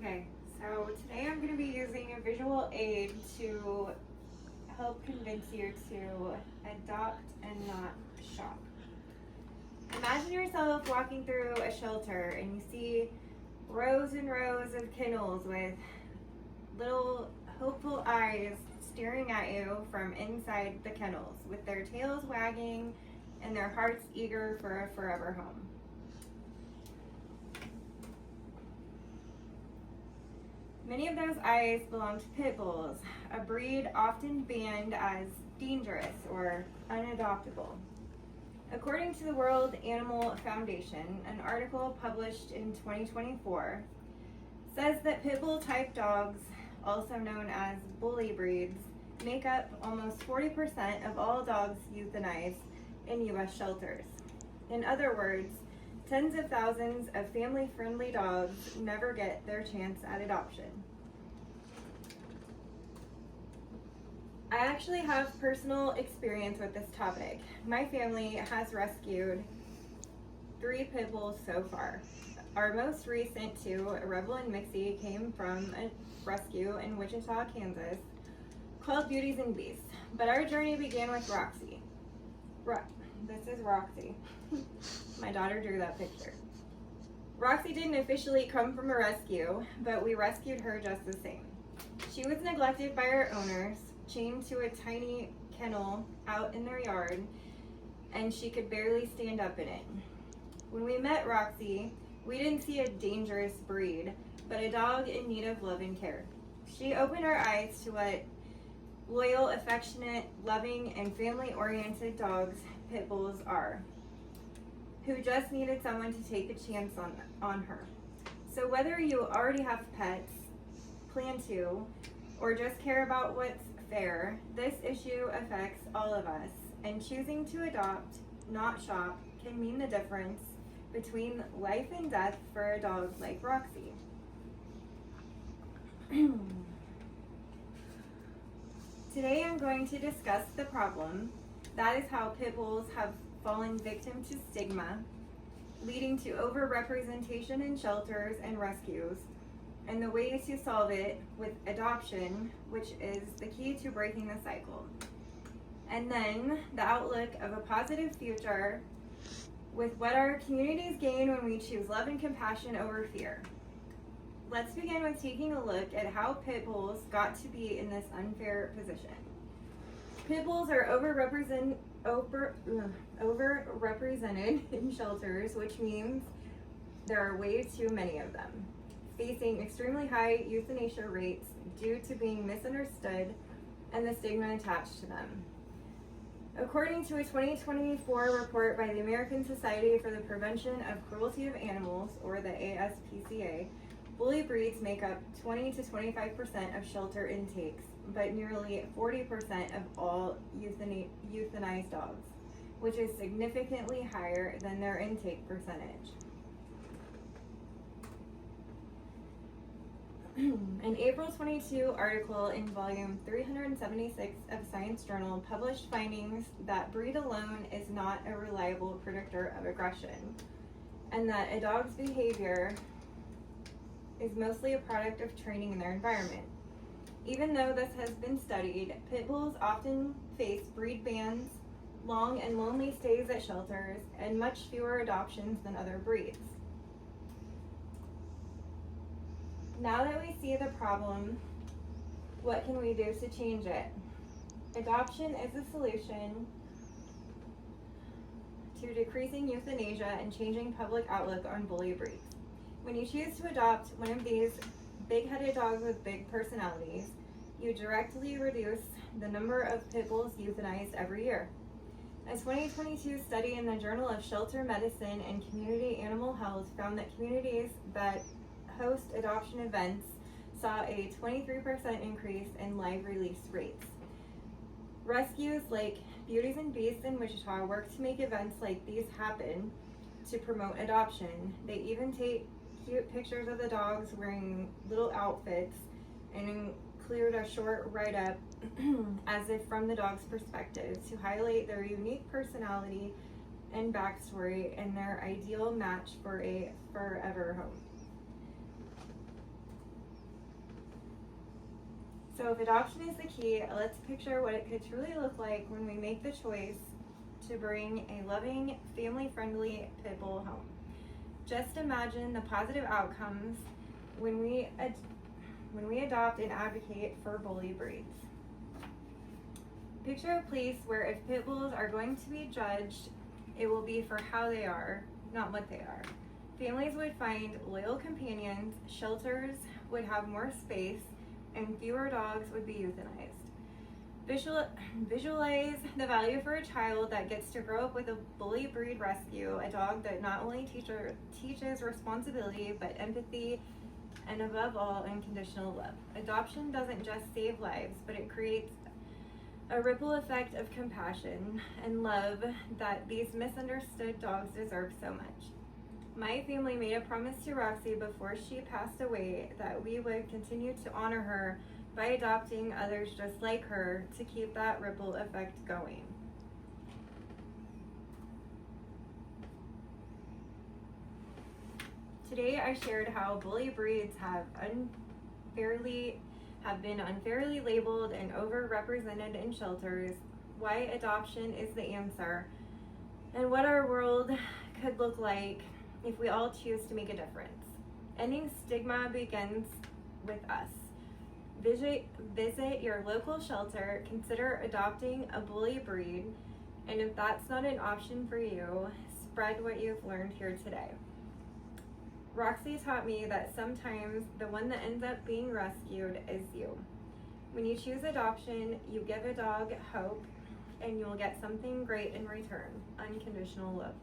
Okay, so today I'm going to be using a visual aid to help convince you to adopt and not shop. Imagine yourself walking through a shelter and you see rows and rows of kennels with little hopeful eyes staring at you from inside the kennels, with their tails wagging and their hearts eager for a forever home. Many of those eyes belong to pit bulls, a breed often banned as dangerous or unadoptable. According to the World Animal Foundation, an article published in 2024 says that pit bull type dogs, also known as bully breeds, make up almost 40% of all dogs euthanized in U.S. shelters. In other words, tens of thousands of family-friendly dogs never get their chance at adoption. I actually have personal experience with this topic. My family has rescued 3 pit bulls so far. Our most recent 2, Rebel and Mixie, came from a rescue in Wichita, Kansas, called Beauties and Beasts. But our journey began with Roxy. This is Roxy. My daughter drew that picture. Roxy didn't officially come from a rescue, but we rescued her just the same. She was neglected by her owners, chained to a tiny kennel out in their yard, and she could barely stand up in it. When we met Roxy, we didn't see a dangerous breed, but a dog in need of love and care. She opened our eyes to what loyal, affectionate, loving, and family-oriented dogs pit bulls are, who just needed someone to take a chance on her. So whether you already have pets, plan to, or just care about what's fair, this issue affects all of us, and choosing to adopt, not shop, can mean the difference between life and death for a dog like Roxy. Today I'm going to discuss the problem. That is how pit bulls have fallen victim to stigma, leading to overrepresentation in shelters and rescues, and the ways to solve it with adoption, which is the key to breaking the cycle. And then the outlook of a positive future with what our communities gain when we choose love and compassion over fear. Let's begin with taking a look at how pit bulls got to be in this unfair position. Pit bulls are overrepresented in shelters, which means there are way too many of them, facing extremely high euthanasia rates due to being misunderstood and the stigma attached to them. According to a 2024 report by the American Society for the Prevention of Cruelty of Animals, or the ASPCA, bully breeds make up 20 to 25% of shelter intakes, but nearly 40% of all euthanized dogs, which is significantly higher than their intake percentage. An April 22 article in volume 376 of Science Journal published findings that breed alone is not a reliable predictor of aggression, and that a dog's behavior is mostly a product of training in their environment. Even though this has been studied, pit bulls often face breed bans, long and lonely stays at shelters, and much fewer adoptions than other breeds. Now that we see the problem, what can we do to change it? Adoption is a solution to decreasing euthanasia and changing public outlook on bully breeds. When you choose to adopt one of these big-headed dogs with big personalities, you directly reduce the number of pit bulls euthanized every year. A 2022 study in the Journal of Shelter Medicine and Community Animal Health found that communities that host adoption events saw a 23% increase in live release rates. Rescues like Beauties and Beasts in Wichita work to make events like these happen to promote adoption. They even take cute pictures of the dogs wearing little outfits and include a short write-up as if from the dog's perspective to highlight their unique personality and backstory and their ideal match for a forever home. So if adoption is the key, let's picture what it could truly look like when we make the choice to bring a loving, family-friendly pit bull home. Just imagine the positive outcomes when we adopt and advocate for bully breeds. Picture a place where if pit bulls are going to be judged, it will be for how they are, not what they are. Families would find loyal companions, shelters would have more space, and fewer dogs would be euthanized. Visualize the value for a child that gets to grow up with a bully breed rescue, a dog that not only teaches responsibility, but empathy, and above all, unconditional love. Adoption doesn't just save lives, but it creates a ripple effect of compassion and love that these misunderstood dogs deserve so much. My family made a promise to Roxy before she passed away that we would continue to honor her by adopting others just like her to keep that ripple effect going. Today I shared how bully breeds have been unfairly labeled and overrepresented in shelters, why adoption is the answer, and what our world could look like if we all choose to make a difference. Ending stigma begins with us. Visit your local shelter, consider adopting a bully breed, and if that's not an option for you, spread what you've learned here today. Roxy taught me that sometimes the one that ends up being rescued is you. When you choose adoption, you give a dog hope, and you will get something great in return, unconditional love.